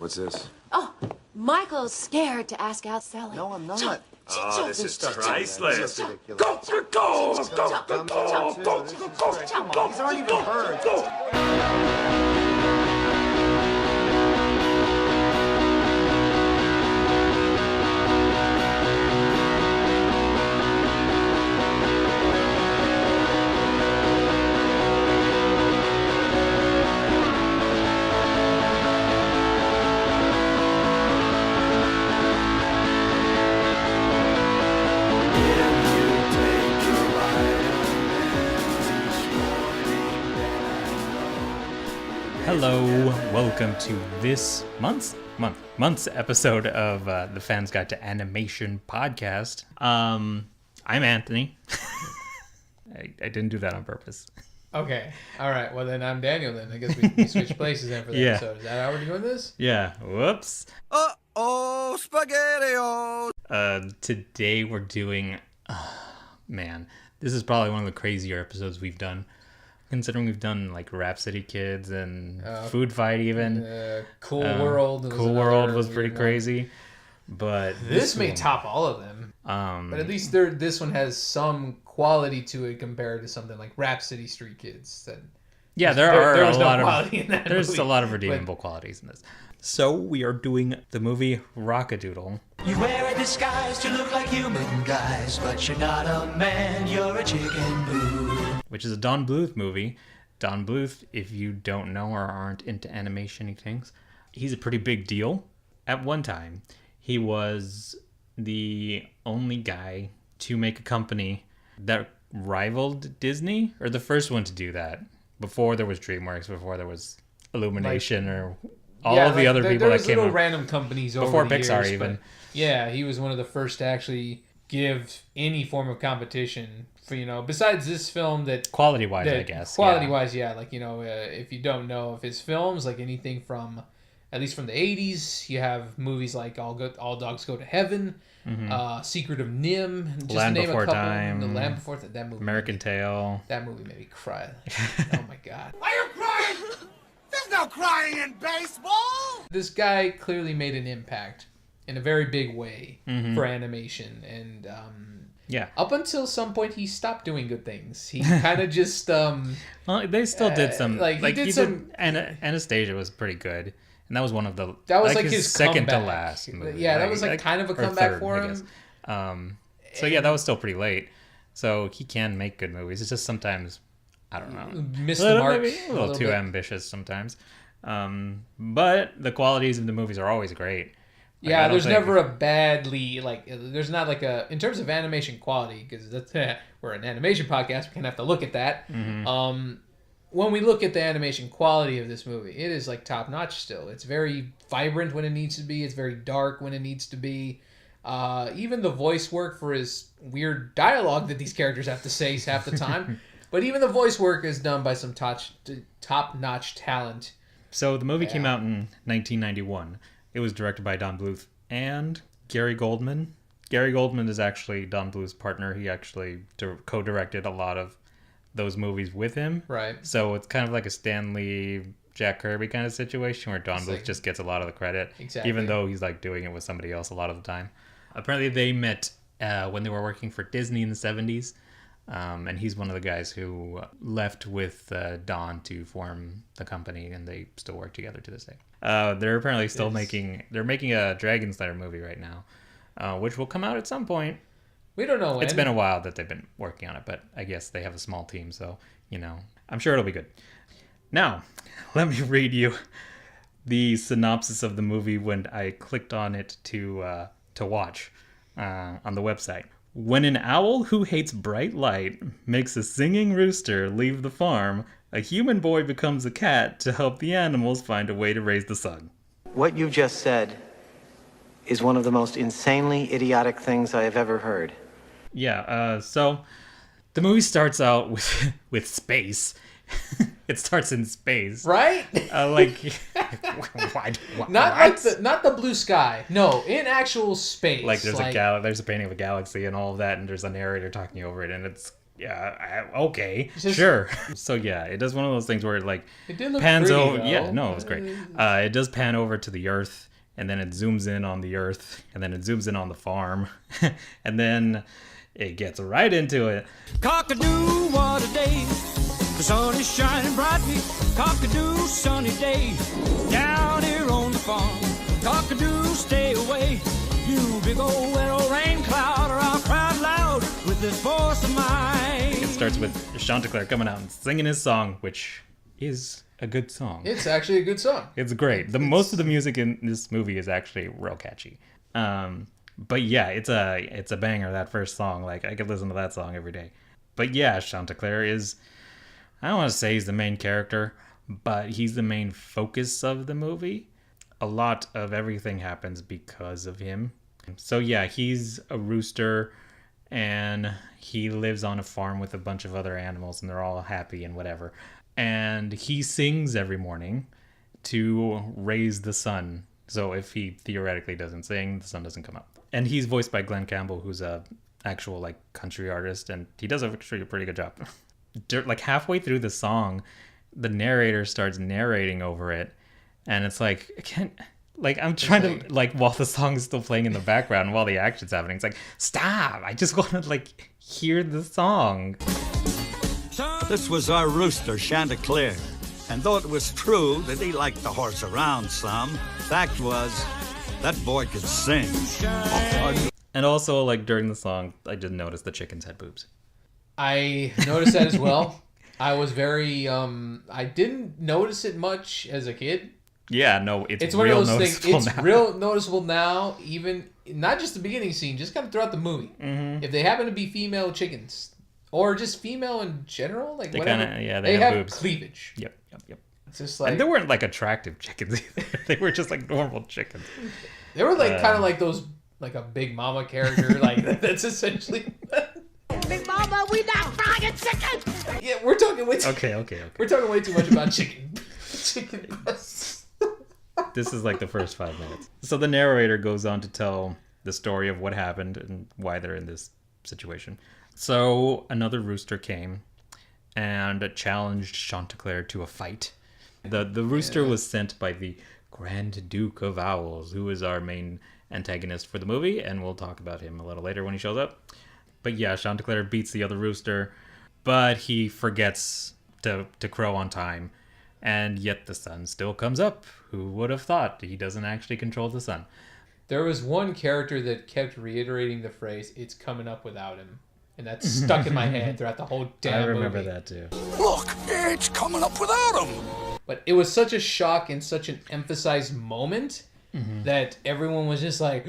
What's this? Oh, Michael's scared to ask out Sally. No, I'm not. Oh, this is priceless. He's already been heard. Hello, welcome to this month's episode of the Fans Guide to Animation podcast. I'm Anthony. I didn't do that on purpose. Okay, all right. Well, then I'm Daniel. Then I guess we switch places then for the episode. Is that how we're doing this? Yeah. Whoops. Uh-oh, SpaghettiOs! Today we're doing. Man, this is probably one of the crazier episodes we've done. Considering we've done like Rhapsody Kids and Food Fight even. Cool World. Cool World was pretty crazy. But this may top all of them. But at least this one has some quality to it compared to something like Rhapsody Street Kids. There's a lot of redeemable qualities in this. So we are doing the movie Rock-a-Doodle. You wear a disguise to look like human guys, but you're not a man, you're a chicken boo. Which is a Don Bluth movie. Don Bluth, if you don't know or aren't into animation things, he's a pretty big deal. At one time, he was the only guy to make a company that rivaled Disney, or the first one to do that. Before there was DreamWorks, before there was Illumination, or all of the other people that came little up. Random companies over before the Pixar years, even. Yeah, he was one of the first to actually give any form of competition for, besides this film that quality-wise, I guess. Quality-wise, yeah. Like, if you don't know of his films, like anything from, at least from the 80s, you have movies like All Dogs Go to Heaven, Secret of Nim, just Land to name Before a couple. Time, The Land Before that movie. American Tail. That movie made me cry. Oh my God. Are you crying? There's no crying in baseball! This guy clearly made an impact in a very big way for animation, and up until some point he stopped doing good things. He kind of just well, they still did some he did Anastasia was pretty good, and that was one of the that was like his second comeback. to last movie. Yeah, that was like kind of a comeback for him. So yeah, that was still pretty late. So he can make good movies. It's just sometimes, I don't know, miss the mark, maybe a little too ambitious sometimes. But the qualities of the movies are always great. Yeah, there's never a badly, there's not like a, in terms of animation quality, because that's we're an animation podcast, we kind of have to look at that. When we look at the animation quality of this movie, it is like top notch still. It's very vibrant when it needs to be. It's very dark when it needs to be. Even the voice work for his weird dialogue that these characters have to say half the time. But even the voice work is done by some top-notch talent. So the movie came out in 1991. It was directed by Don Bluth and Gary Goldman. Gary Goldman is actually Don Bluth's partner. He actually co-directed a lot of those movies with him. Right. So it's kind of like a Stan Lee, Jack Kirby kind of situation where Don Bluth just gets a lot of the credit. Exactly. Even though he's like doing it with somebody else a lot of the time. Apparently they met when they were working for Disney in the 70s. And he's one of the guys who left with Don to form the company, and they still work together to this day. They're apparently still making a Dragon Slayer movie right now, which will come out at some point. We don't know when. It's been a while that they've been working on it, but I guess they have a small team, so, I'm sure it'll be good. Now, let me read you the synopsis of the movie when I clicked on it to watch on the website. When an owl who hates bright light makes a singing rooster leave the farm, a human boy becomes a cat to help the animals find a way to raise the sun. What you've just said is one of the most insanely idiotic things I have ever heard. Yeah, so the movie starts out with space. It starts in space, right? Not the blue sky. No, in actual space. Like there's a painting of a galaxy and all of that, and there's a narrator talking over it, and it's Okay, Just- sure. So yeah, it does one of those things where it like It did look pans pretty, over. though. Yeah, no, it was great. It does pan over to the earth, and then it zooms in on the earth, and then it zooms in on the farm, and then it gets right into it. Cock-a-doo, what a day. The sun is shining brightly. Cock-a-doo, sunny day. Down here on the farm. Cock-a-doo, stay away. You big old wet old rain cloud, or I'll cry loud with this voice of mine. It starts with Chanticleer coming out and singing his song, which is a good song. It's actually a good song. It's great. Most of the music in this movie is actually real catchy. But yeah, it's a banger, that first song. Like, I could listen to that song every day. But yeah, Chanticleer is, I don't want to say he's the main character, but he's the main focus of the movie. A lot of everything happens because of him. So yeah, he's a rooster, and he lives on a farm with a bunch of other animals, and they're all happy and whatever. And he sings every morning to raise the sun. So if he theoretically doesn't sing, the sun doesn't come up. And he's voiced by Glenn Campbell, who's a actual like country artist, and he does actually a pretty good job. Like halfway through the song, the narrator starts narrating over it, and it's like, I'm trying to, like, while the song is still playing in the background and while the action's happening, it's like, stop! I just want to, like, hear the song. This was our rooster, Chanticleer. And though it was true that he liked to horse around some, fact was, that boy could sing. And also, like, during the song, I just noticed the chickens had boobs. I noticed that as well. I was very, I didn't notice it much as a kid. Yeah, no, it's one real of those noticeable things. It's now. real noticeable now, even not just the beginning scene, just kind of throughout the movie. Mm-hmm. If they happen to be female chickens, or just female in general, like They whatever, kinda, yeah, they they have boobs. cleavage. Yep. It's just like, And they weren't, like, attractive chickens either. They were just, like, normal chickens. they were like kind of like those, like a Big Mama character. Like that's essentially. Big Mama, we not frying chicken! Yeah, we're talking way too. Okay. We're talking way too much about chicken. Chicken breasts. This is like the first 5 minutes. So the narrator goes on to tell the story of what happened and why they're in this situation. So another rooster came and challenged Chanticleer to a fight. The rooster was sent by the Grand Duke of Owls, who is our main antagonist for the movie, and we'll talk about him a little later when he shows up. But yeah, Chanticleer beats the other rooster, but he forgets to crow on time, and yet the sun still comes up. Who would have thought? He doesn't actually control the sun. There was one character that kept reiterating the phrase, "It's coming up without him." And that's stuck in my head throughout the whole damn movie. I remember that too. Look, it's coming up without him. But it was such a shock and such an emphasized moment that everyone was just like,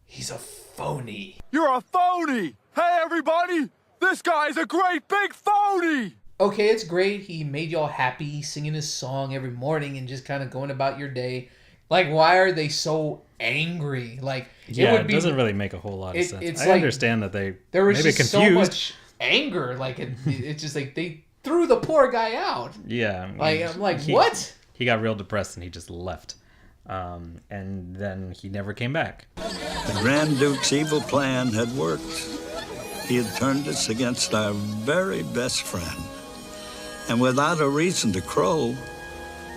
he's a phony. You're a phony. Hey, everybody. This guy's a great big phony. Okay, it's great. He made y'all happy singing his song every morning and just kind of going about your day. Like, why are they so angry? Like, it doesn't really make a whole lot of sense. I understand that there was maybe just confused. so much anger. Like, it's just like they threw the poor guy out. Yeah. Like, I'm like, what? He got real depressed and he just left. And then he never came back. The Grand Duke's evil plan had worked. He had turned us against our very best friend. And without a reason to crow,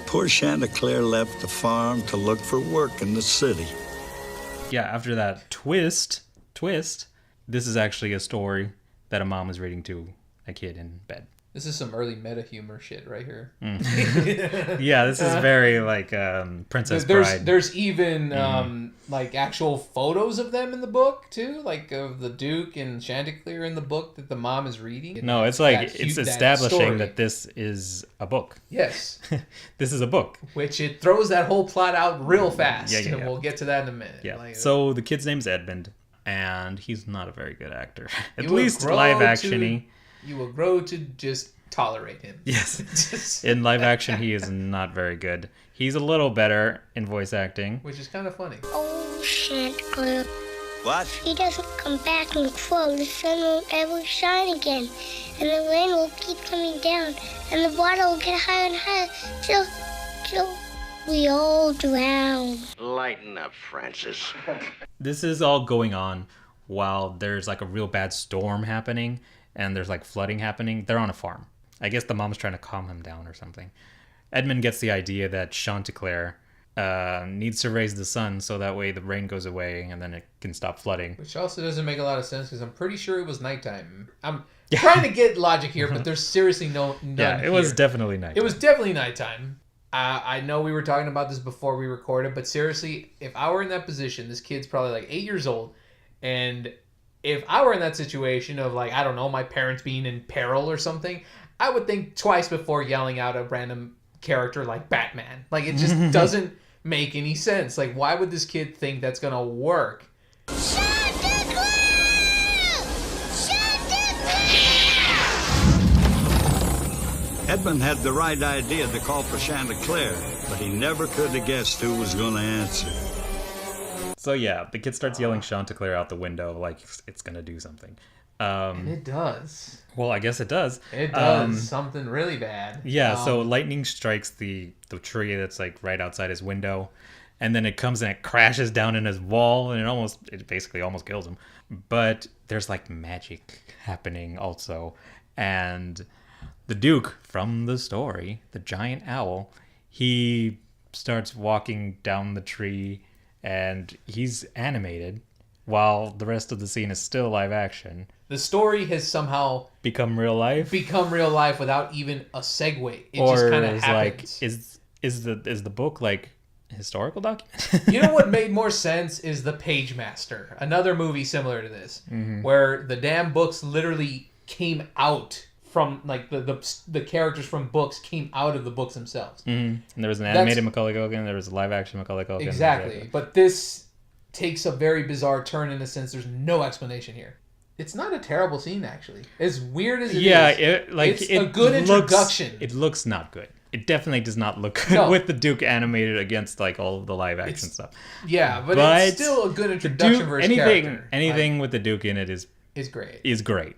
poor Chanticleer left the farm to look for work in the city. Yeah, after that twist, this is actually a story that a mom is reading to a kid in bed. This is some early meta humor shit right here. Yeah, this is very like Princess Bride. There's even like actual photos of them in the book too, like of the Duke and Chanticleer in the book that the mom is reading. No, it's like it's establishing that this is a book. Yes, this is a book, which it throws that whole plot out real fast. Yeah. And we'll get to that in a minute. Yeah. Like, so the kid's name's Edmund, and he's not a very good actor. At least live actiony. You will grow to just tolerate him. Yes. In live action, he is not very good. He's a little better in voice acting. Which is kind of funny. Oh, Chanticleer. What? If he doesn't come back and crow, the sun won't ever shine again. And the rain will keep coming down. And the water will get higher and higher. Till we all drown. Lighten up, Francis. This is all going on while there's like a real bad storm happening. and there's like flooding happening. They're on a farm. I guess the mom's trying to calm him down or something. Edmund gets the idea that Chanticleer needs to raise the sun so that way the rain goes away and then it can stop flooding. Which also doesn't make a lot of sense because I'm pretty sure it was nighttime. I'm trying to get logic here, but there's seriously none Yeah, it was definitely nighttime. It was definitely nighttime. I know we were talking about this before we recorded, but seriously, if I were in that position, this kid's probably like 8 years old, and if I were in that situation of like, I don't know, my parents being in peril or something, I would think twice before yelling out a random character like Batman. Like, it just doesn't make any sense. Like, why would this kid think that's gonna work? Edmund had the right idea to call for Chanticleer, but he never could have guessed who was going to answer. So yeah, the kid starts yelling Chanticleer out the window like it's going to do something. And it does. Well, I guess it does. It does something really bad. Yeah, so lightning strikes the tree that's like right outside his window, and then it comes and it crashes down in his wall, and it basically almost kills him. But there's like magic happening also, and the Duke from the story, the giant owl, he starts walking down the tree, and he's animated while the rest of the scene is still live action. The story has somehow become real life without even a segue. It just kind of happens. Like, is the book like historical document? You know what made more sense is The Page Master, another movie similar to this, where the damn books literally came out from, like, the characters from books came out of the books themselves. And there was an animated Macaulay Culkin, there was a live action Macaulay Culkin. Exactly. But this takes a very bizarre turn in a sense. There's no explanation here. It's not a terrible scene, actually. As weird as it is. It's a good introduction. It looks not good. It definitely does not look good with the Duke animated against like all of the live action stuff. Yeah, but it's still a good introduction for his character. Anything with the Duke in it is great. Is great.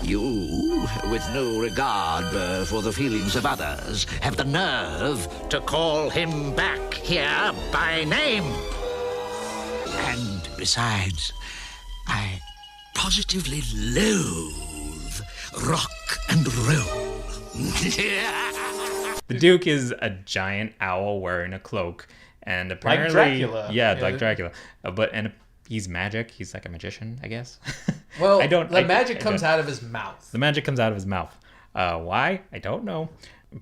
You, with no regard for the feelings of others, have the nerve to call him back here by name. And besides, I positively loathe rock and roll. The Duke is a giant owl wearing a cloak, and apparently, like Dracula. Yeah, like Dracula. He's magic. He's like a magician, I guess. Well, the magic comes out of his mouth. The magic comes out of his mouth. Why? I don't know.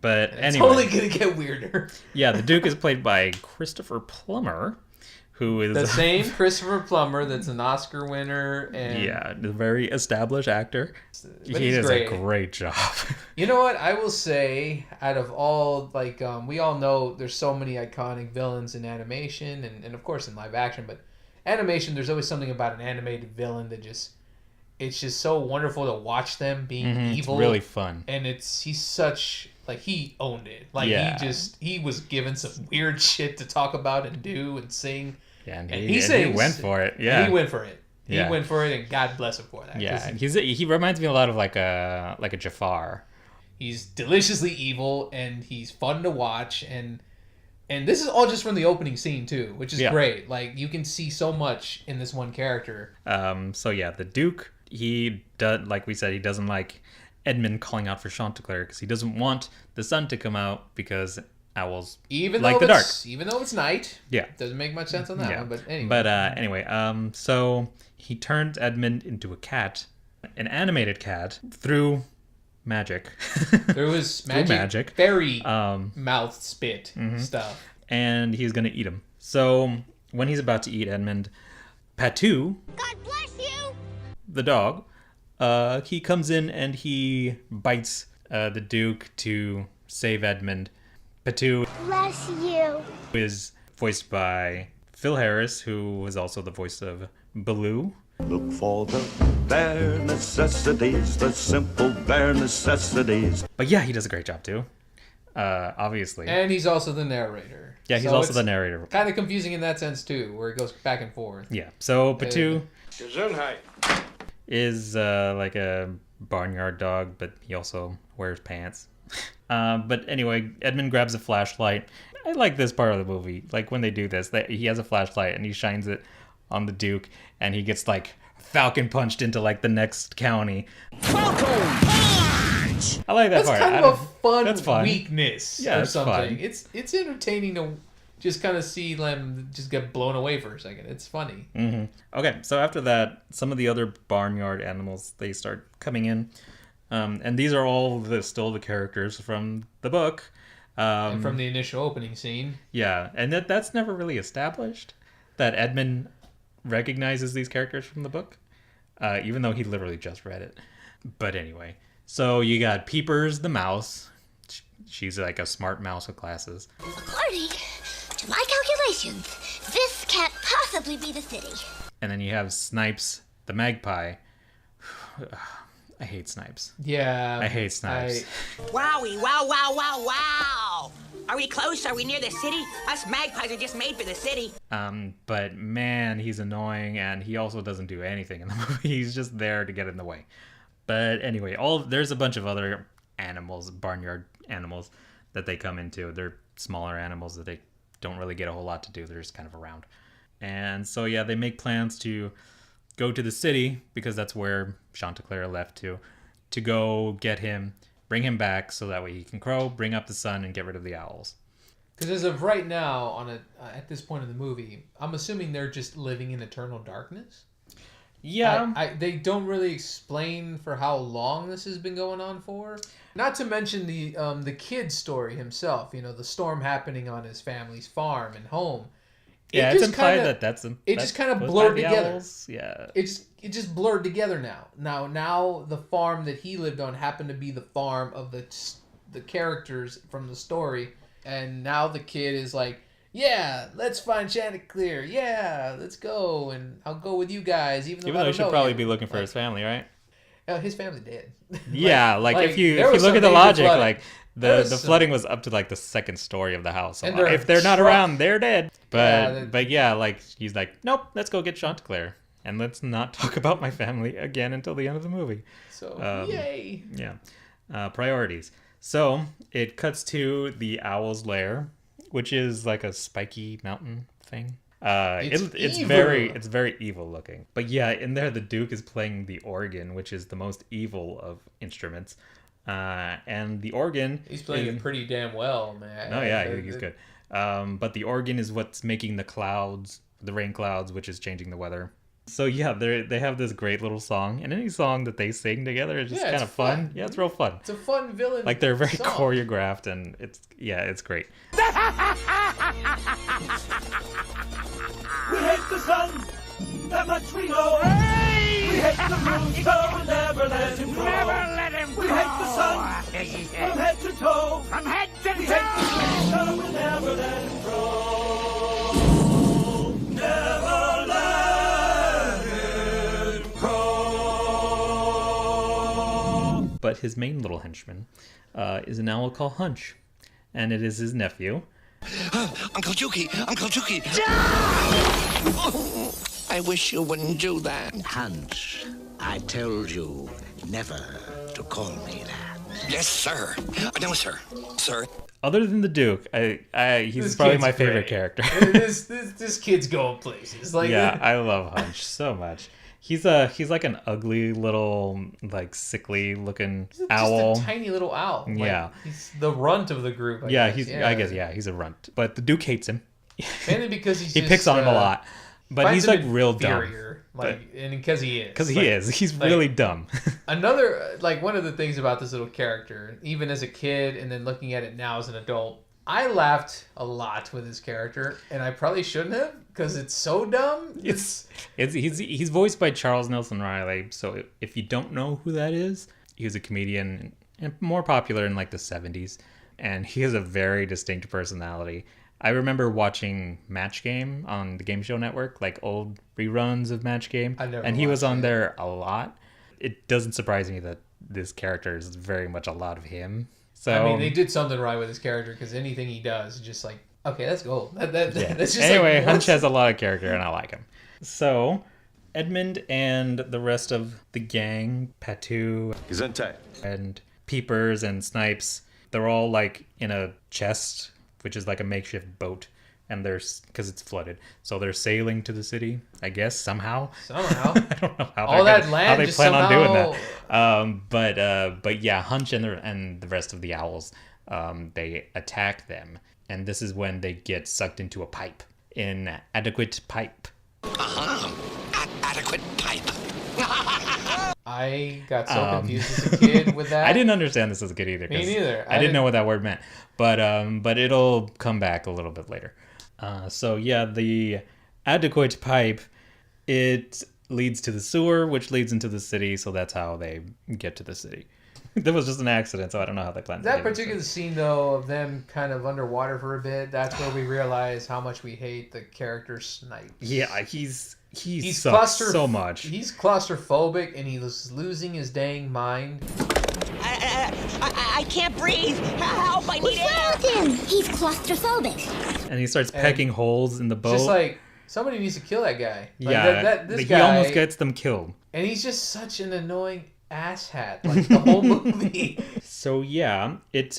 But it's anyway. only gonna get weirder. Yeah, the Duke is played by Christopher Plummer, who is the same Christopher Plummer that's an Oscar winner and a very established actor. He does a great job. You know what? I will say, out of all, like, we all know there's so many iconic villains in animation and of course in live action, but animation, there's always something about an animated villain that it's just so wonderful to watch them being evil. It's really fun. And he's such, like, he owned it. Like, he was given some weird shit to talk about and do and sing. Yeah, and he went for it. Yeah. He went for it. He went for it, and God bless him for that. Yeah, he reminds me a lot of like a Jafar. He's deliciously evil, and he's fun to watch, and this is all just from the opening scene too, which is great. Like, you can see so much in this one character. So yeah, the Duke, he does, like we said, he doesn't like Edmund calling out for Chanticleer because he doesn't want the sun to come out because owls like the dark. Even though it's night. Yeah. Doesn't make much sense on that one, but anyway. But anyway, so he turns Edmund into a cat, an animated cat, through magic. There was magic. Fairy mouth spit stuff. And he's going to eat him. So when he's about to eat Edmund, Patou, God bless you, the dog, he comes in and he bites the Duke to save Edmund. Patou, bless you, is voiced by Phil Harris, who was also the voice of Baloo. Look for the bare necessities, the simple bare necessities. But yeah, he does a great job too. Obviously. And he's also the narrator. Yeah, he's also the narrator. Kind of confusing in that sense too, where it goes back and forth. Yeah. So Patou is like a barnyard dog, but he also wears pants. But anyway, Edmund grabs a flashlight. I like this part of the movie. Like when they do this, he has a flashlight and he shines it on the Duke, and he gets like falcon punched into like the next county. I like that That's part. kind of a fun weakness Yeah, or it's something. fun. It's entertaining to just kind of see them just get blown away for a second. It's funny. Mm-hmm. Okay, so after that, some of the other barnyard animals, they start coming in. And these are all still the characters from the book. And from the initial opening scene. Yeah, and that's never really established, that Edmund recognizes these characters from the book, even though he literally just read it. But anyway, so you got Peepers the mouse. She's like a smart mouse with glasses. According to my calculations, this can't possibly be the city. And then you have Snipes the magpie. I hate Snipes. Yeah. I hate Snipes. Wowie, wow, wow, wow, wow. Are we close? Are we near the city? Us magpies are just made for the city. But man, he's annoying, and he also doesn't do anything in the movie. He's just there to get in the way. But anyway, there's a bunch of other animals, barnyard animals, that they come into. They're smaller animals that they don't really get a whole lot to do. They're just kind of around. And so, yeah, they make plans to go to the city, because that's where Chanticleer left to go get him, bring him back, so that way he can crow, bring up the sun, and get rid of the owls. Because as of right now, at this point in the movie, I'm assuming they're just living in eternal darkness. Yeah. They don't really explain for how long this has been going on for. Not to mention the kid's story himself. You know, the storm happening on his family's farm and home. Yeah, it's implied that's just kind of blurred together. Owls. Yeah. It just blurred together now. Now the farm that he lived on happened to be the farm of the characters from the story, and now the kid is like, yeah, let's find Chanticleer. Yeah, let's go, and I'll go with you guys. Even though he should probably be looking for his family, right? His family did. Yeah, if you look at the logic, flooding. The flooding was up to like the second story of the house. So if they're not around, they're dead. But yeah, he's like, nope, let's go get Chanticleer, and let's not talk about my family again until the end of the movie. So yay! Yeah, priorities. So it cuts to the owl's lair, which is like a spiky mountain thing. It's very evil looking. But yeah, in there the Duke is playing the organ, which is the most evil of instruments. And the organ, he's playing it pretty damn well, man. Oh yeah, he's good. But the organ is what's making the rain clouds, which is changing the weather. So yeah, they have this great little song, and any song that they sing together is just kind of fun. Yeah, it's real fun. It's a fun villain. Like they're very song. choreographed, and it's great. We hate the sun, that much we know. Hey! We hate the moon, so we'll never let him grow. Never let him We hate the sun, from head to toe. From head to toe. We hate the moon, so we'll never let him grow. Never let him grow. But his main little henchman is an owl called Hunch, and it is his nephew. Uncle Juki! Uncle Juki! I wish you wouldn't do that. Hunch, I told you never to call me that. Yes, sir. No, sir. Sir. Other than the Duke, he's probably my favorite character. this kid's going places. Yeah, I love Hunch so much. He's like an ugly little, sickly looking owl. Just a tiny little owl. Yeah. He's the runt of the group, I guess. I guess he's a runt. But the Duke hates him. Mainly because he picks on him a lot. But he's real dumb. And because he is. Because he is. He's really dumb. Another, one of the things about this little character, even as a kid and then looking at it now as an adult, I laughed a lot with his character, and I probably shouldn't have, because it's so dumb. He's voiced by Charles Nelson Riley, so if you don't know who that is, he was a comedian and more popular in the 70s, and he has a very distinct personality. I remember watching Match Game on the Game Show Network, old reruns of Match Game, and he was on there a lot. It doesn't surprise me that this character is very much a lot of him. So they did something right with his character, because anything he does is just okay, that's gold. That's just anyway, Hunch has a lot of character, and I like him. So Edmund and the rest of the gang, Patu, and Peepers and Snipes, they're all in a chest, which is a makeshift boat, and because it's flooded, so they're sailing to the city, I guess, somehow. I don't know all that land how they just plan on doing somehow- that. But yeah, Hunch and the rest of the owls, they attack them, and this is when they get sucked into a pipe, inadequate pipe. Adequate pipe. I got so confused as a kid with that. I didn't understand this as a kid either. Me neither. I didn't know what that word meant, but it'll come back a little bit later. So yeah, the adequate pipe, it leads to the sewer, which leads into the city. So that's how they get to the city. That was just an accident, so I don't know how they planned. That particular scene, though, of them kind of underwater for a bit, that's where we realize how much we hate the character Snipes. Yeah, he's sucks so much. He's claustrophobic, and he's losing his dang mind. I can't breathe. Help! I need air. What's wrong with him? He's claustrophobic. And he starts pecking holes in the boat. Just like, somebody needs to kill that guy. Like, yeah, this he guy, almost gets them killed. And he's just such an annoying asshat, like the whole movie. So yeah, it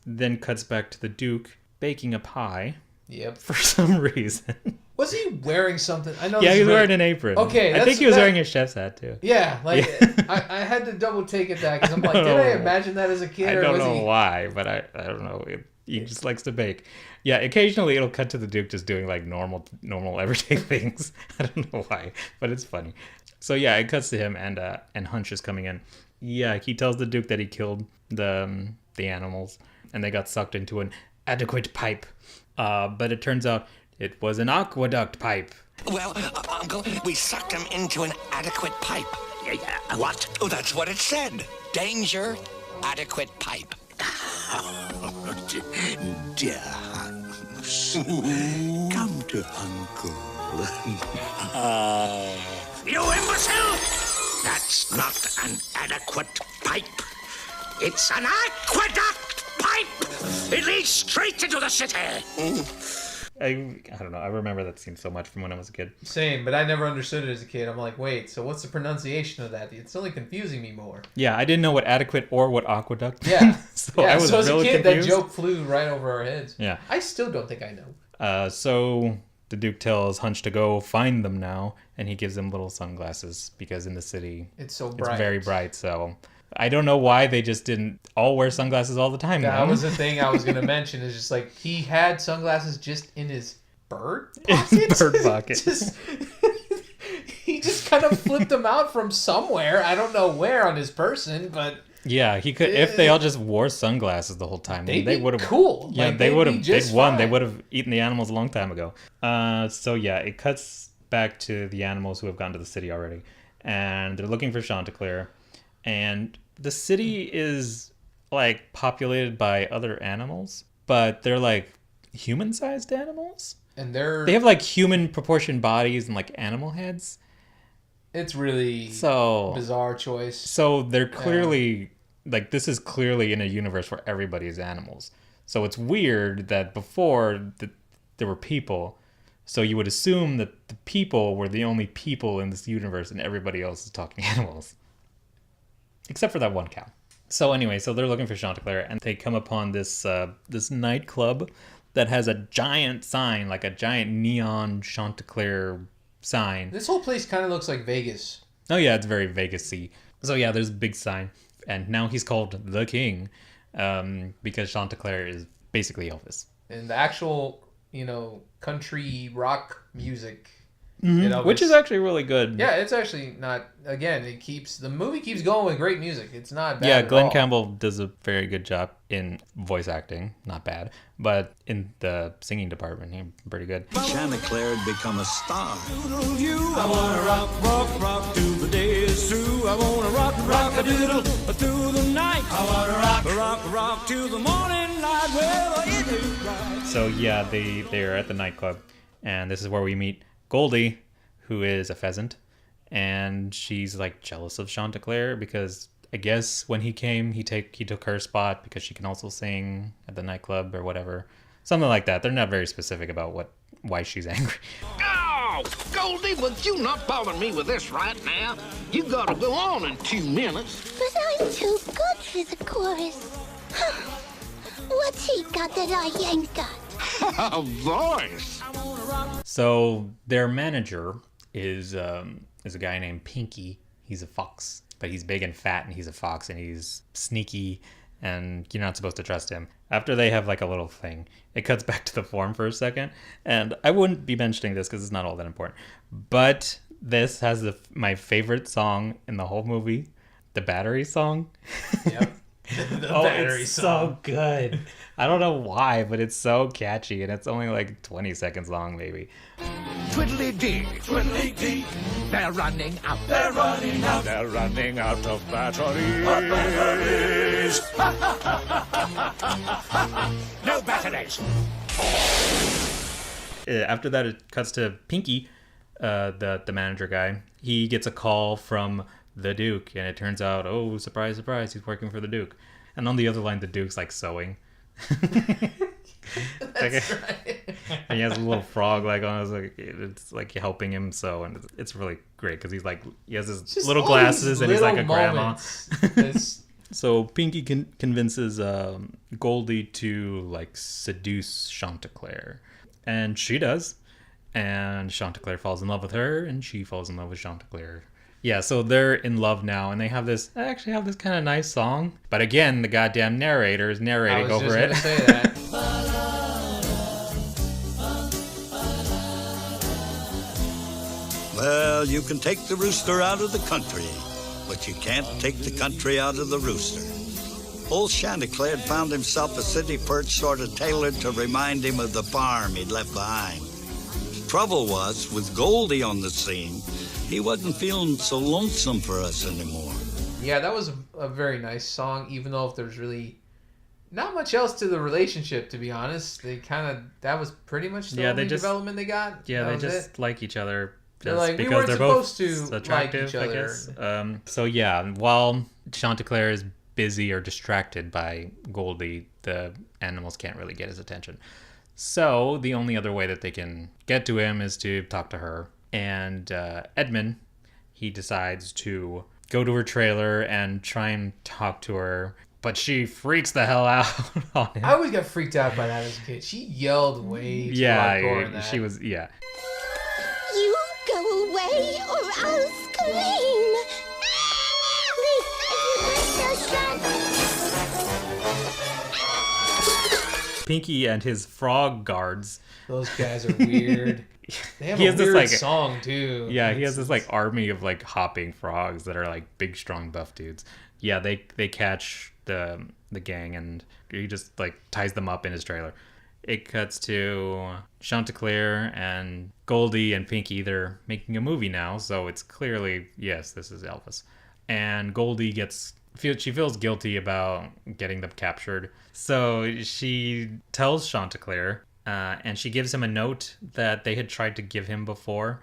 then cuts back to the Duke baking a pie. Yep. For some reason. Was he wearing something? I know. Yeah, he was wearing an apron. Okay, I think he was wearing a chef's hat too. Yeah, like I had to double take it that because I'm like, did I imagine that as a kid? I don't know why, but I don't know. He just likes to bake. Yeah, occasionally it'll cut to the Duke just doing like normal everyday things. I don't know why, but it's funny. So yeah, it cuts to him and Hunch is coming in. Yeah, he tells the Duke that he killed the animals and they got sucked into an adequate pipe. But it turns out it was an aqueduct pipe. Well, Uncle, we sucked him into an adequate pipe. What? Oh, that's what it said. Danger, adequate pipe. Dear Hunks, come to Uncle. You imbecile! That's not an adequate pipe. It's an aqueduct pipe! It leads straight into the city! I don't know. I remember that scene so much from when I was a kid. Same, but I never understood it as a kid. I'm like, wait, so what's the pronunciation of that? It's only confusing me more. Yeah, I didn't know what adequate or what aqueduct. Yeah. I was as really a kid, confused. that joke flew right over our heads. Yeah. I still don't think I know. So the Duke tells Hunch to go find them now, and he gives them little sunglasses because in the city it's so bright. It's very bright, so I don't know why they just didn't all wear sunglasses all the time. That was the thing I was going to mention. Is just like he had sunglasses just in his bird pocket. Bird pocket. He just kind of flipped them out from somewhere. I don't know where on his person, but yeah, he could. If they all just wore sunglasses the whole time, they would have cool. Yeah, like, they would have. They'd won. Fine. They would have eaten the animals a long time ago. So yeah, it cuts back to the animals who have gone to the city already, and they're looking for Chanticleer, and the city is like populated by other animals, but they're like human-sized animals, and they have like human proportioned bodies and like animal heads. It's really bizarre choice. So they're clearly like this is clearly in a universe where everybody is animals. So it's weird that before there were people. So you would assume that the people were the only people in this universe and everybody else is talking animals. Except for that one cow. So anyway, so they're looking for Chanticleer and they come upon this this nightclub that has a giant sign, like a giant neon Chanticleer sign. This whole place kind of looks like Vegas. Oh yeah, it's very Vegas-y. So yeah, there's a big sign. And now he's called the King because Chanticleer is basically Elvis. And the actual, country rock music. Which is actually really good. Yeah, it's actually not. Again, the movie keeps going with great music. It's not bad. Yeah, at Glenn all. Campbell does a very good job in voice acting, not bad, but in the singing department, he's pretty good. Chanticleer had become a star. I wanna rock till the day is through. I wanna rock-a-doodle through the night. I wanna rock till the morning light. Well, it is right. So yeah, they're at the nightclub, and this is where we meet Goldie, who is a pheasant, and she's like jealous of Chanticleer because I guess when he came, he took her spot because she can also sing at the nightclub or whatever, something like that. They're not very specific about why she's angry. Oh, Goldie, would you not bother me with this right now? You gotta go on in 2 minutes. But I'm too good for the chorus. What's he got that I ain't got? Voice! So their manager is a guy named Pinky. He's a fox, but he's big and fat, and he's a fox, and he's sneaky, and you're not supposed to trust him. After they have like a little thing, it cuts back to the farm for a second, and I wouldn't be mentioning this because it's not all that important, but this has my favorite song in the whole movie, the Battery song. Yep. The Battery it's song. So good. I don't know why, but it's so catchy, and it's only like 20 seconds long, maybe. Twiddly-dee, twiddly-dee, they're running out. They're running out. They're running out of batteries. No batteries. After that, it cuts to Pinky, the manager guy. He gets a call from the Duke, and it turns out, oh, surprise, surprise, he's working for the Duke. And on the other line, the Duke's like sewing. That's right. And he has a little frog like on his, like, it's like helping him sew, and it's really great because he has his Just little all glasses, these and he's like a little grandma. moments. It's- So Pinky convinces Goldie to like seduce Chanticleer, and she does, and Chanticleer falls in love with her, and she falls in love with Chanticleer. Yeah, so they're in love now, and they actually have this kind of nice song. But again, the goddamn narrator is narrating over it. I was just gonna say that. Well, you can take the rooster out of the country, but you can't take the country out of the rooster. Old Chanticleer found himself a city perch sort of tailored to remind him of the farm he'd left behind. Trouble was, with Goldie on the scene, he wasn't feeling so lonesome for us anymore. Yeah, that was a very nice song, even though if there's really not much else to the relationship, to be honest. That was pretty much the only development they got. Yeah, that they was just it. like each other. They're like, because we weren't they're both supposed to attractive, like each I other. guess. So yeah, while Chanticleer is busy or distracted by Goldie, the animals can't really get his attention. So the only other way that they can get to him is to talk to her. And Edmund, he decides to go to her trailer and try and talk to her, but she freaks the hell out on him. I always got freaked out by that as a kid. She yelled way too hardcore in that. She was, yeah. You go away or I'll scream. Pinky and his frog guards. Those guys are weird. They have a weird song too. Yeah, he has this like army of like hopping frogs that are like big, strong, buff dudes. Yeah, they catch the gang, and he just like ties them up in his trailer. It cuts to Chanticleer and Goldie and Pinky. They're making a movie now, so it's clearly, yes, this is Elvis. And Goldie she feels guilty about getting them captured. So she tells Chanticleer, and she gives him a note that they had tried to give him before.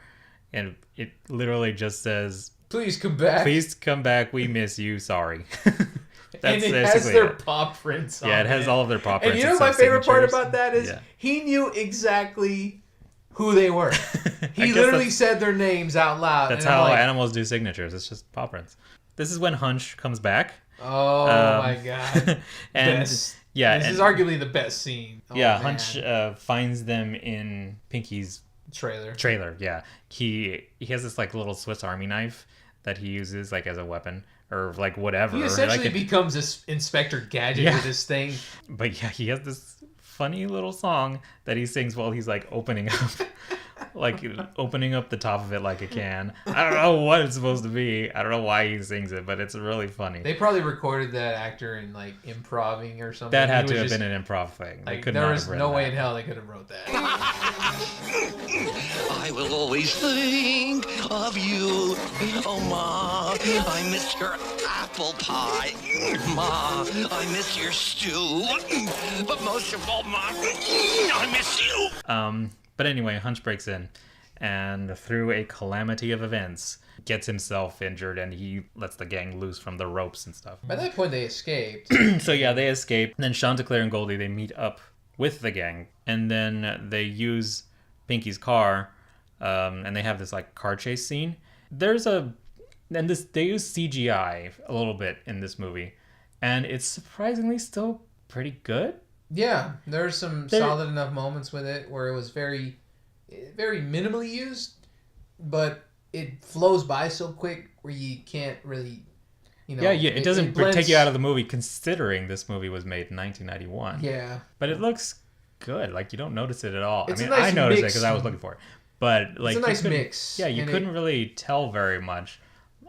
And it literally just says, "Please come back. Please come back. We miss you. Sorry." And it has their paw prints on it. Yeah, it has all of their paw prints. And you know my favorite part about that is he knew exactly who they were. He literally said their names out loud. That's how animals do signatures. It's just paw prints. This is when Hunch comes back. Oh my god. And this is arguably the best scene. Oh, yeah, man. Hunch finds them in Pinky's trailer. Yeah. He has this like little Swiss Army knife that he uses like as a weapon or like whatever. He essentially becomes this Inspector Gadget with this thing. But yeah, he has this funny little song that he sings while he's like opening up the top of it like a can. I don't know what it's supposed to be. I don't know why he sings it, but it's really funny. They probably recorded that actor in like improving or something. That had to have been an improv thing. Like, there was no way in hell they could have wrote that. I will always think of you. Oh, Ma, I miss your apple pie. Ma, I miss your stew. But most of all, Ma, I miss you. But anyway, Hunch breaks in, and through a calamity of events, gets himself injured, and he lets the gang loose from the ropes and stuff. By that point, they escaped. So yeah, they escape. And then Chanticleer and Goldie, they meet up with the gang, and then they use Pinky's car, and they have this like car chase scene. They use CGI a little bit in this movie, and it's surprisingly still pretty good. Yeah, there's some solid enough moments with it where it was very, very minimally used, but it flows by so quick where you can't really, it doesn't take you out of the movie considering this movie was made in 1991. Yeah. But it looks good. Like, you don't notice it at all. It's I mean, a nice I noticed mix. it because I was looking for it. But, like, it's a nice mix. Yeah, you couldn't really tell very much.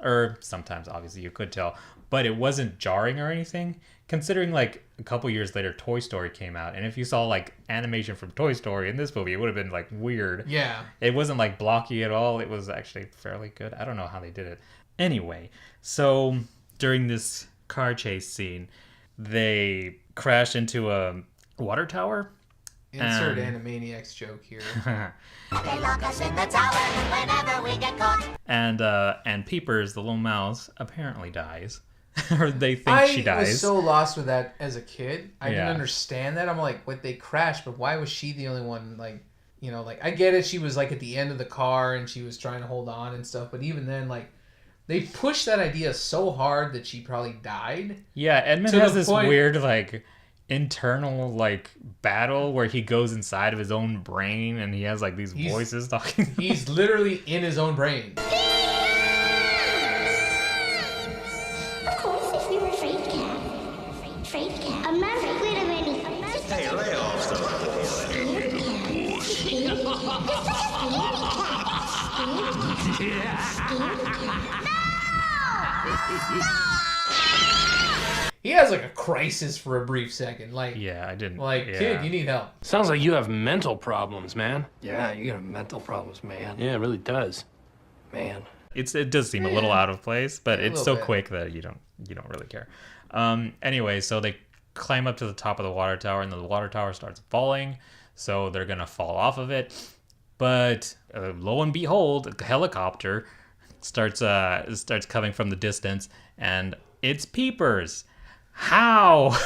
Or sometimes, obviously, you could tell. But it wasn't jarring or anything. Considering, like, a couple years later, Toy Story came out. And if you saw, like, animation from Toy Story in this movie, it would have been, like, weird. Yeah. It wasn't, like, blocky at all. It was actually fairly good. I don't know how they did it. Anyway, so during this car chase scene, they crash into a water tower. Insert Animaniacs joke here. They lock us in the tower whenever we get caught. And Peepers, the little mouse, apparently dies. Or they think she dies. I was so lost with that as a kid. I didn't understand that. I'm like, what, they crashed, but why was she the only one, like, I get it, she was, like, at the end of the car and she was trying to hold on and stuff, but even then, like, they pushed that idea so hard that she probably died. Yeah, Edmund has this weird, like, internal, like, battle where he goes inside of his own brain and he has, like, these voices talking. He's literally in his own brain. Of course, if we were afraid cat. Afraid cat. I'm not afraid of anything. Hey, lay off some of this. Scared cat. Scared cat. Scared cat. He has like a crisis for a brief second. Like, yeah, I didn't. Like, kid, you need help. Sounds like you have mental problems, man. Yeah, you got mental problems, man. Yeah, it really does. Man. It does seem a little out of place, but it's so quick that you don't really care. Anyway, so they climb up to the top of the water tower, and the water tower starts falling, so they're gonna fall off of it. But lo and behold, a helicopter starts coming from the distance, and it's Peepers. How?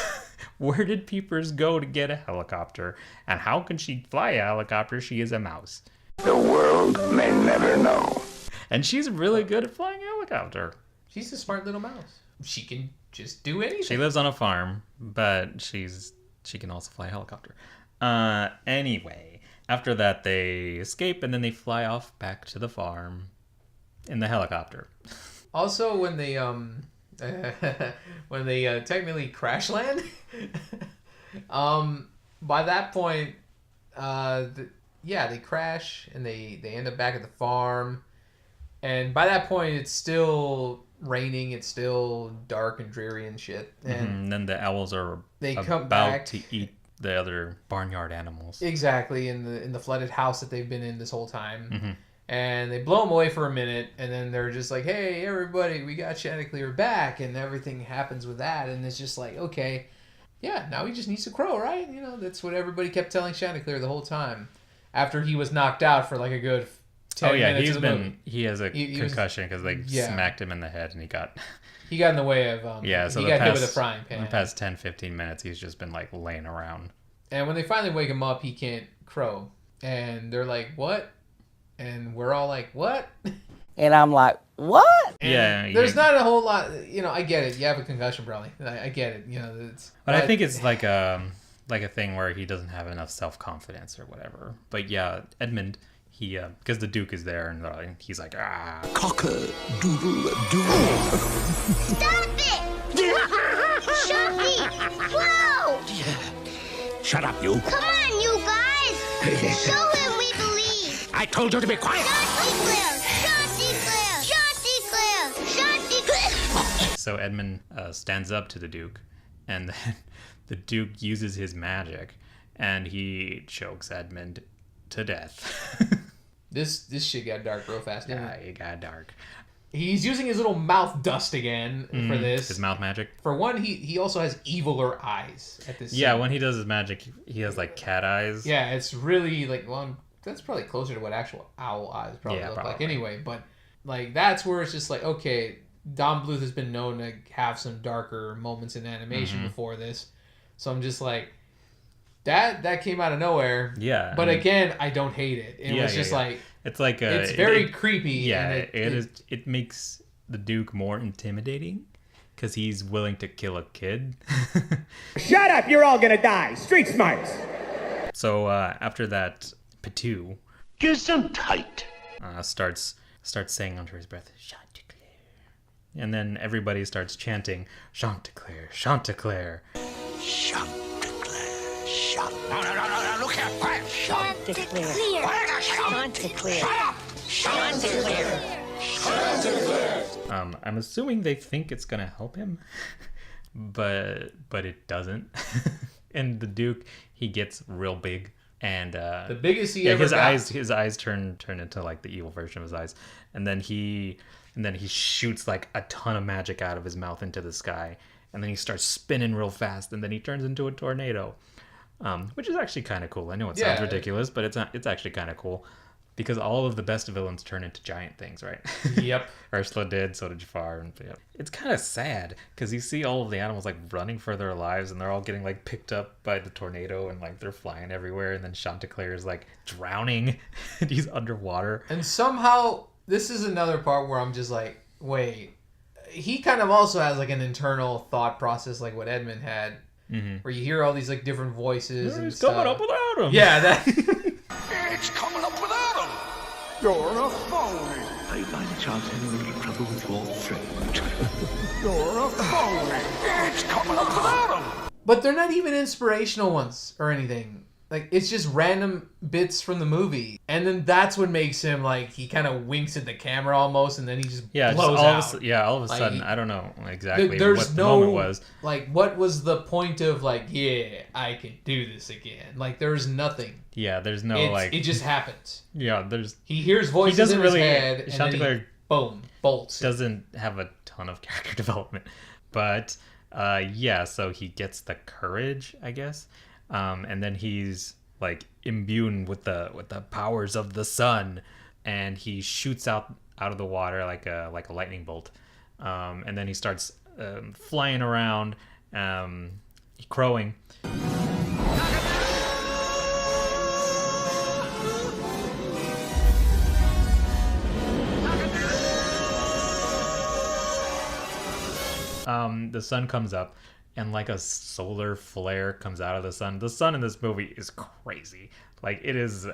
Where did Peepers go to get a helicopter? And how can she fly a helicopter? She is a mouse. The world may never know. And she's really good at flying a helicopter. She's a smart little mouse. She can just do anything. She lives on a farm, but she can also fly a helicopter. Anyway, after that they escape and then they fly off back to the farm in the helicopter. Also, when they technically crash land, by that point, they crash and they end up back at the farm, and by that point it's still raining, it's still dark and dreary and shit. And then the owls are about to eat the other barnyard animals. Exactly, in the flooded house that they've been in this whole time. Mm-hmm. And they blow them away for a minute, and then they're just like, hey, everybody, we got Chanticleer back, and everything happens with that, and it's just like, okay, yeah, now he just needs to crow, right? That's what everybody kept telling Chanticleer the whole time, after he was knocked out for like a good 10 minutes of the movie. He has a concussion because they smacked him in the head, and he got in the way of, so he got hit with a frying pan. In the past 10-15 minutes, he's just been like laying around. And when they finally wake him up, he can't crow, and they're like, what? And we're all like, what? And I'm like, what? And there's not a whole lot, I get it. You have a concussion, probably. I get it. But I think it's like a thing where he doesn't have enough self-confidence or whatever. But yeah, Edmund, because the Duke is there, and he's like, Cock-a-doodle-doo. Stop it! Shuffy! Whoa! Shut up, you. Come on, you guys! Show him we believe! I told you to be quiet! Chanticleer! So Edmund stands up to the Duke, and then the Duke uses his magic, and he chokes Edmund to death. This shit got dark real fast. Yeah, it got dark. He's using his little mouth dust again for this. His mouth magic. For one, he also has eviler eyes at this. Yeah, when he does his magic, he has like cat eyes. Yeah, it's really like, well, that's probably closer to what actual owl eyes probably look like anyway. But like, that's where it's just like, okay, Don Bluth has been known to have some darker moments in animation before this, so I'm just like, that came out of nowhere. Yeah. But again, I don't hate it. It was just like, it's like it's very creepy. Yeah, and it makes the Duke more intimidating because he's willing to kill a kid. Shut up! You're all gonna die. Street smarts. So after that, Petu Gesundheit starts saying under his breath, Chanticleer. And then everybody starts chanting, Chanticleer, Chanticleer. Chanticleer, Chanticleer. No, look here. Quiet. Chanticleer. Chanticleer. Chanticleer. I'm assuming they think it's gonna help him, but it doesn't. And the Duke, he gets real big, and the biggest he ever got. His eyes turn into like the evil version of his eyes, and then he shoots like a ton of magic out of his mouth into the sky, and then he starts spinning real fast, and then he turns into a tornado, which is actually kind of cool. I know it sounds ridiculous, but it's actually kind of cool. Because all of the best villains turn into giant things, right? Yep. Ursula did, so did Jafar. And, it's kind of sad, because you see all of the animals, like, running for their lives, and they're all getting, like, picked up by the tornado, and, like, they're flying everywhere, and then Chanticleer is, like, drowning, and he's underwater. And somehow, this is another part where I'm just like, wait. He kind of also has, like, an internal thought process, like what Edmund had, where you hear all these, like, different voices and stuff. Coming up without him. Yeah, that... It's coming up without him. You're a phony. Are you by any chance having a little trouble with your throat? You're a phony. It's coming up without him. But they're not even inspirational ones or anything. Like, it's just random bits from the movie. And then that's what makes him, like, he kind of winks at the camera almost, and then he just blows out. All of a sudden, I don't know exactly what the moment was. Like, what was the point of, like, yeah, I can do this again? Like, there's nothing. Yeah, there's no, It just happens. Yeah, there's... He hears voices in his head, and then he, boom, bolts. Doesn't have a ton of character development. But, so he gets the courage, I guess. And then he's like imbued with the powers of the sun, and he shoots out of the water like a lightning bolt, and then he starts flying around, crowing. The sun comes up, and like a solar flare comes out of the sun. The sun in this movie is crazy. Like, it is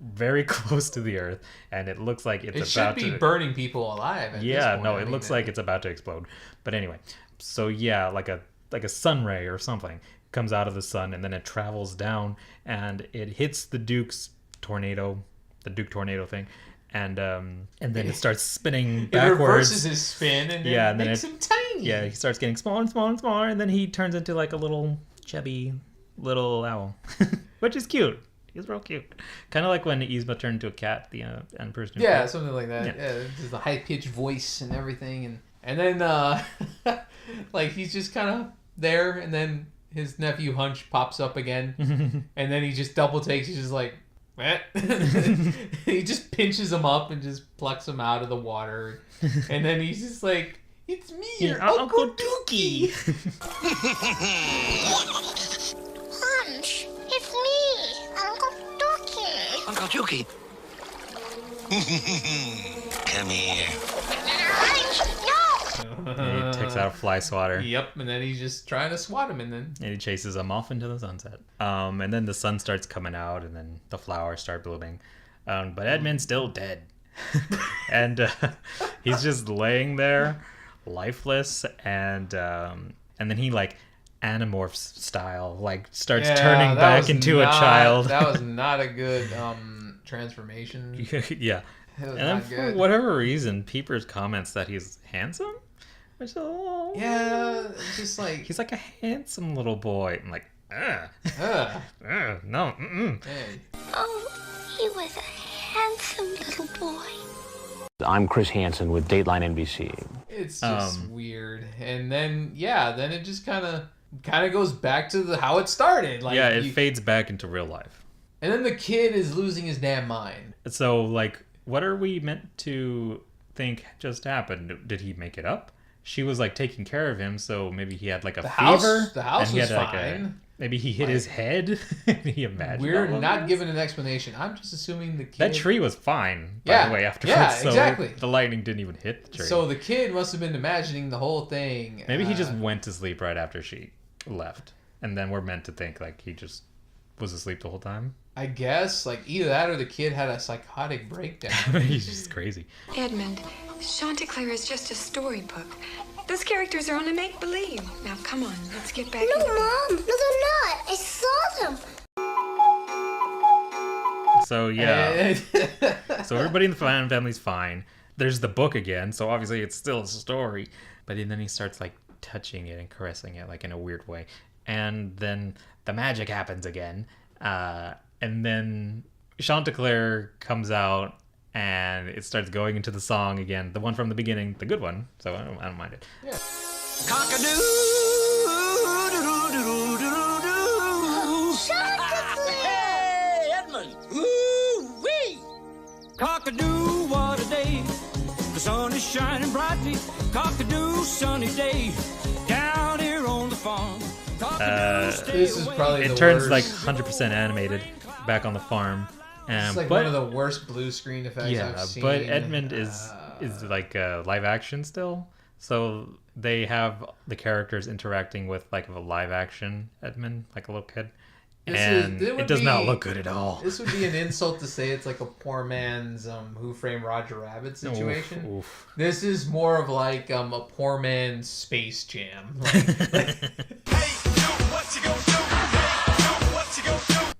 very close to the Earth, and it looks like it's about to... It should be burning people alive at this point. No, it looks like it's about to explode. But anyway, so yeah, like a sun ray or something comes out of the sun, and then it travels down, and it hits the Duke's tornado, the Duke tornado thing, and then it starts spinning backwards. It reverses his spin, and then makes him tiny. Yeah, he starts getting smaller and smaller and smaller, and then he turns into like a little chubby little owl, which is cute. He's real cute. Kind of like when Yzma turned into a cat, the Emperor's New Groove. Something like that. Yeah, just the high-pitched voice and everything. And then, like, he's just kind of there, and then his nephew Hunch pops up again, and then he just double takes. He's just like, eh. He just pinches him up and just plucks him out of the water. And then he's just like, it's me, your Uncle Dookie. Hunch, it's me, Uncle Dookie. Uncle Dookie. Come here. Hunch, no! And he takes out a fly swatter. Yep, and then he's just trying to swat him, and he chases him off into the sunset. And then the sun starts coming out, and then the flowers start blooming. But Edmund's still dead. And he's just laying there, lifeless, and then he like Animorphs style, like starts turning back into a child. That was not a good transformation. Yeah. And then for whatever reason, Peepers comments that he's handsome. Which, just like he's like a handsome little boy. I'm like, no. Hey. Oh, he was a handsome little boy. I'm Chris Hansen with Dateline NBC. It's just weird, and then then it just kind of goes back to how it started. Like, it fades back into real life, and then the kid is losing his damn mind. So, like, what are we meant to think just happened? Did he make it up? She was like taking care of him, so maybe he had like a fever. The house was fine. Maybe he hit his head. He imagined. We're not given an explanation. I'm just assuming the kid. That tree was fine, by the way, afterwards. Yeah, so exactly. The lightning didn't even hit the tree. So the kid must have been imagining the whole thing. Maybe he just went to sleep right after she left. And then we're meant to think like he just was asleep the whole time. I guess, like, either that or the kid had a psychotic breakdown. He's just crazy. Edmund, Chanticleer is just a storybook. Those characters are only make-believe. Now, come on, let's get back No, into Mom. No, they're not. I saw them. So, yeah. So everybody in the family's fine. There's the book again, so obviously it's still a story. But then he starts, like, touching it and caressing it, like, in a weird way. And then the magic happens again. And then Chanticleer comes out and it starts going into the song again. The one from the beginning, the good one. So I don't mind it. Yeah. Cock-a-doodle-doo-doo-doo-doo-doo. Hey, Edmund! Woo-wee! Cock-a-doo, what a day. The sun is shining brightly. Cock-a-doo, sunny day. Down here on the farm. This is probably it the turns worst. like 100% animated back on the farm. It's like one of the worst blue screen effects I've seen. But Edmund is like live action still, so they have the characters interacting with like a live action Edmund, like a little kid, it does not look good at all. This would be an insult to say it's like a poor man's Who Framed Roger Rabbit situation. Oof. This is more of like a poor man's Space Jam.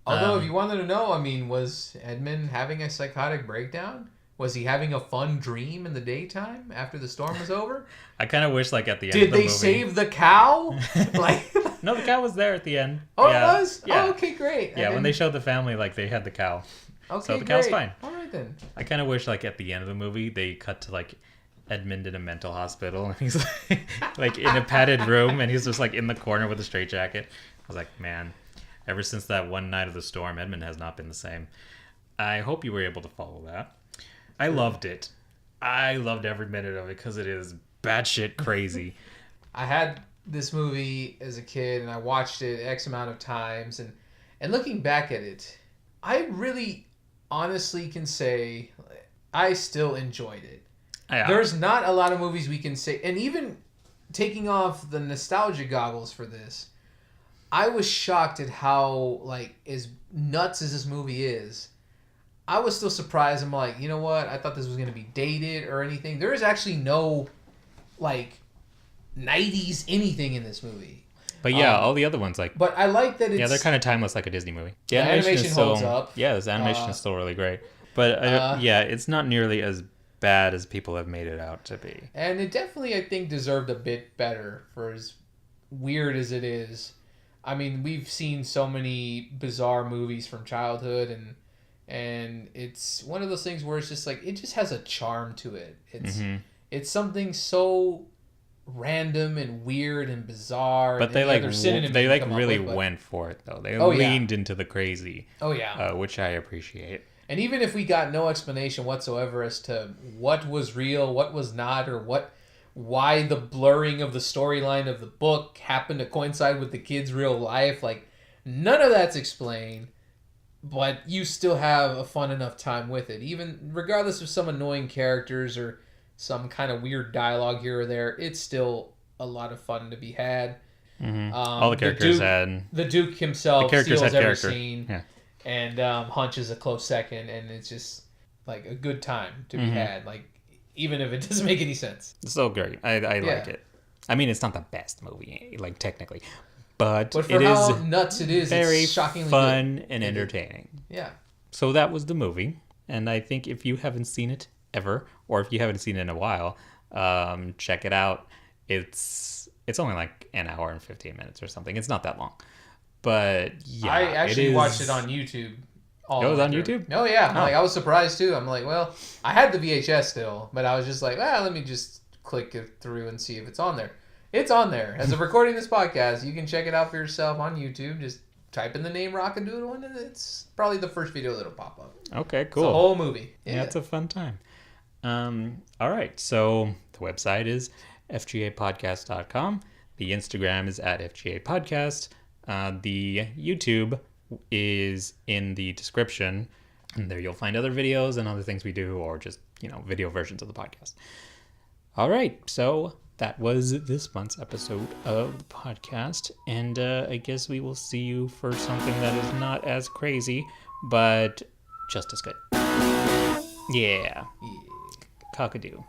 Although, if you wanted to know, I mean, was Edmund having a psychotic breakdown? Was he having a fun dream in the daytime after the storm was over? I kind of wish, like, at the end of the movie... Did they save the cow? Like, no, the cow was there at the end. Oh, yeah. It was? Yeah. Oh, okay, great. Yeah, when they showed the family, like, they had the cow. Okay, so the cow's fine. All right, then. I kind of wish, like, at the end of the movie, they cut to, like, Edmund in a mental hospital, and he's, like in a padded room, and he's just, like, in the corner with a straitjacket. I was like, man... Ever since that one night of the storm, Edmund has not been the same. I hope you were able to follow that. I loved it. I loved every minute of it because it is batshit crazy. I had this movie as a kid and I watched it X amount of times. And looking back at it, I really honestly can say I still enjoyed it. Yeah. There's not a lot of movies we can say. And even taking off the nostalgia goggles for this, I was shocked at how, like, as nuts as this movie is, I was still surprised. I'm like, you know what? I thought this was going to be dated or anything. There is actually no, like, 90s anything in this movie. But yeah, all the other ones, like... But I like that it's... Yeah, they're kind of timeless like a Disney movie. The animation holds up. Yeah, this animation is still really great. But, yeah, it's not nearly as bad as people have made it out to be. And it definitely, I think, deserved a bit better for as weird as it is. I mean, we've seen so many bizarre movies from childhood, and it's one of those things where it's just like it just has a charm to it. It's something so random and weird and bizarre. But they really went for it though. They leaned into the crazy. Oh yeah, which I appreciate. And even if we got no explanation whatsoever as to what was real, what was not, or why the blurring of the storyline of the book happened to coincide with the kid's real life. Like, none of that's explained, but you still have a fun enough time with it. Even regardless of some annoying characters or some kind of weird dialogue here or there, it's still a lot of fun to be had. All the characters the Duke himself steals every scene, yeah. And Hunch is a close second, and it's just like a good time to be had. Like, even if it doesn't make any sense. It's so great. I like it. I mean, it's not the best movie, like, technically. But for it how is nuts it is, very it's shockingly fun good. And entertaining. Yeah. So that was the movie. And I think if you haven't seen it ever, or if you haven't seen it in a while, check it out. It's only like an hour and 15 minutes or something. It's not that long. But yeah, I actually watched it on YouTube. It was on YouTube? Oh yeah, like I was surprised too. I'm like, well, I had the VHS still, but I was just like, let me just click it through and see if it's on there. It's on there. As of recording this podcast, you can check it out for yourself on YouTube. Just type in the name Rock-a-Doodle, and it's probably the first video that'll pop up. Okay, cool. It's a whole movie. Yeah, it's a fun time. All right, so the website is fgapodcast.com. The Instagram is @fgapodcast. The YouTube is in the description, and there you'll find other videos and other things we do, or just, video versions of the podcast. All right, so that was this month's episode of the podcast, and I guess we will see you for something that is not as crazy, but just as good. Yeah. Cock-a-doodle.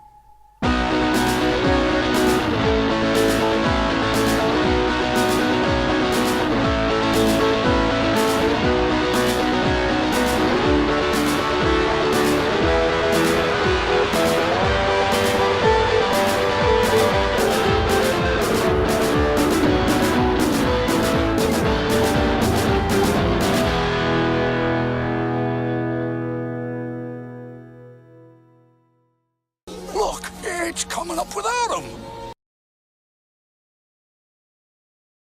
Look, it's coming up without him.